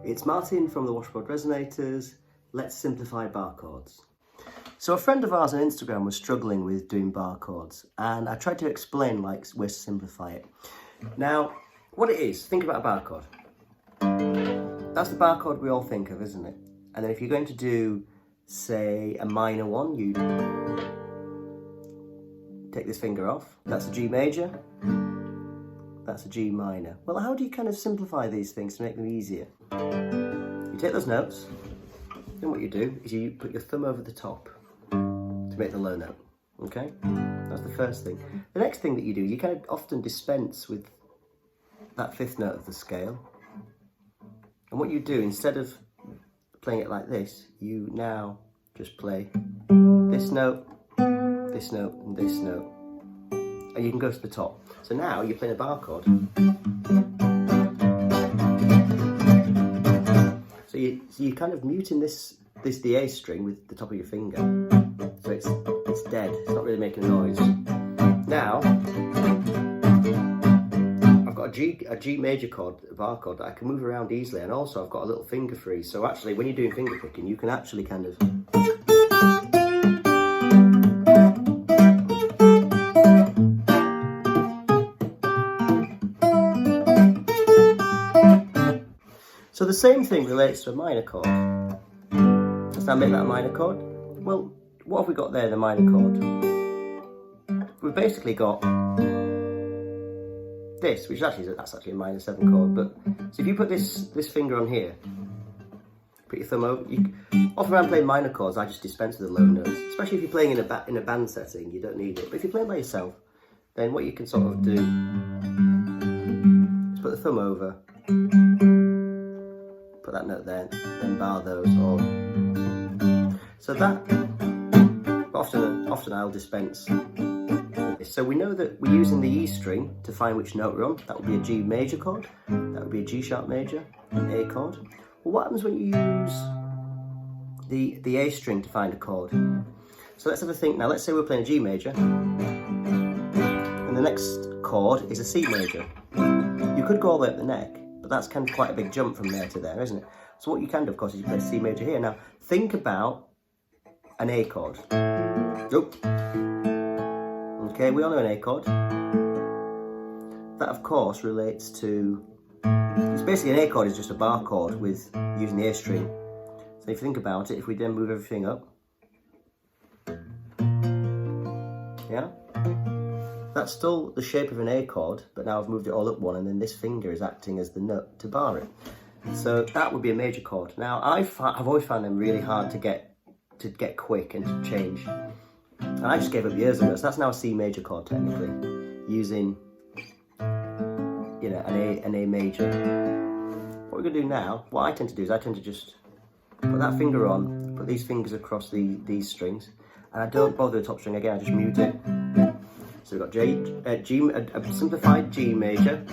It's Martin from the Washboard Resonators. Let's simplify bar chords. So a friend of ours on Instagram was struggling with doing bar chords, and I tried to explain ways to simplify it. Now, what it is, think about a bar chord. That's the bar chord we all think of, isn't it? And then if you're going to do, say, a minor one, you take this finger off. That's a G major. That's a G minor. Well, how do you kind of simplify these things to make them easier? You take those notes, then what you do is you put your thumb over the top to make the low note, okay? That's the first thing. The next thing that you do, you kind of often dispense with that fifth note of the scale. And what you do, instead of playing it like this, you now just play this note, and this note, and you can go to the top. So now you're playing a bar chord. So you're kind of muting this DA string with the top of your finger. So it's dead, it's not really making a noise. Now, I've got a G major chord, a bar chord that I can move around easily, and also I've got a little finger freeze. So actually, when you're doing finger picking, you can actually kind of... So the same thing relates to a minor chord. Let's now make that a minor chord. Well, what have we got there, the minor chord? We've basically got this, which that's actually a minor 7 chord. But so if you put this finger on here, put your thumb over. Often when I'm playing minor chords, I just dispense with the low notes. Especially if you're playing in a band setting, you don't need it. But if you're playing by yourself, then what you can sort of do is put the thumb over. Put that note there, then bar those, or so that often I'll dispense. So we know that we're using the E string to find which note we're on. That would be a G major chord, that would be a G sharp major, an A chord. Well, what happens when you use the A string to find a chord? So let's have a think now. Let's say we're playing a G major, and the next chord is a C major. You could go all the way up the neck, but that's kind of quite a big jump from there to there, isn't it? So what you can do, of course, is you play C major here. Now, think about an A chord. Oh. Okay, we all know an A chord. That, of course, relates to... It's basically an A chord is just a bar chord with using the A string. So if you think about it, if we then move everything up... Yeah? That's still the shape of an A chord, but now I've moved it all up one, and then this finger is acting as the note to bar it. So that would be a major chord. Now I've always found them really hard to get quick and to change, and I just gave up years ago. So that's now a C major chord technically, using an A major. What we're gonna do now, what I tend to do is I tend to just put that finger on, put these fingers across these strings, and I don't bother the top string again. I just mute it. So we've got a simplified G major.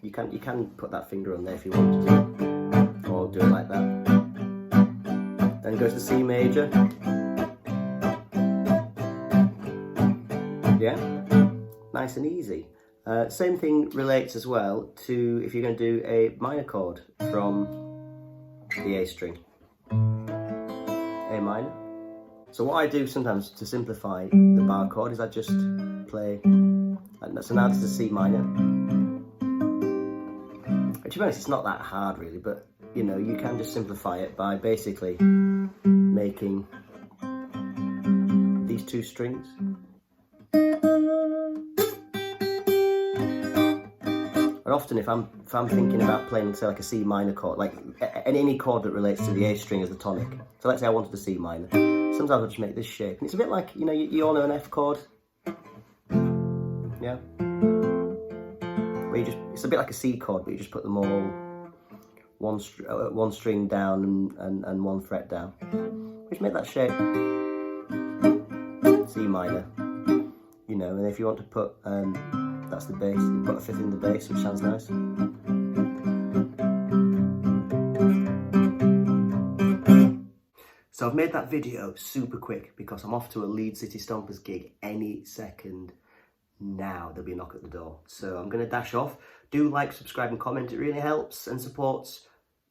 You can put that finger on there if you want to, or do it like that. Then go to C major. Yeah, nice and easy. Same thing relates as well to if you're going to do a minor chord from the A string. A minor. So what I do sometimes to simplify the bar chord is I just play, so now this is a C minor. And to be honest, it's not that hard really, but you can just simplify it by basically making these two strings. And often if I'm thinking about playing, say, like a C minor chord, like any chord that relates to the A string as the tonic. So let's say I wanted a C minor. Sometimes I'll just make this shape. And it's a bit like, you all know an F chord. Yeah? Where it's a bit like a C chord, but you just put them all one string down and one fret down. Which make that shape. C minor. And if you want to put, that's the bass, you put a fifth in the bass, which sounds nice. So I've made that video super quick because I'm off to a Leeds City Stompers gig any second now. There'll be a knock at the door. So I'm going to dash off. Do like, subscribe and comment. It really helps and supports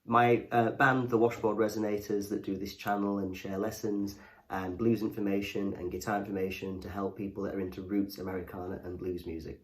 My band, the Washboard Resonators, that do this channel and share lessons and blues information and guitar information to help people that are into roots, Americana and blues music.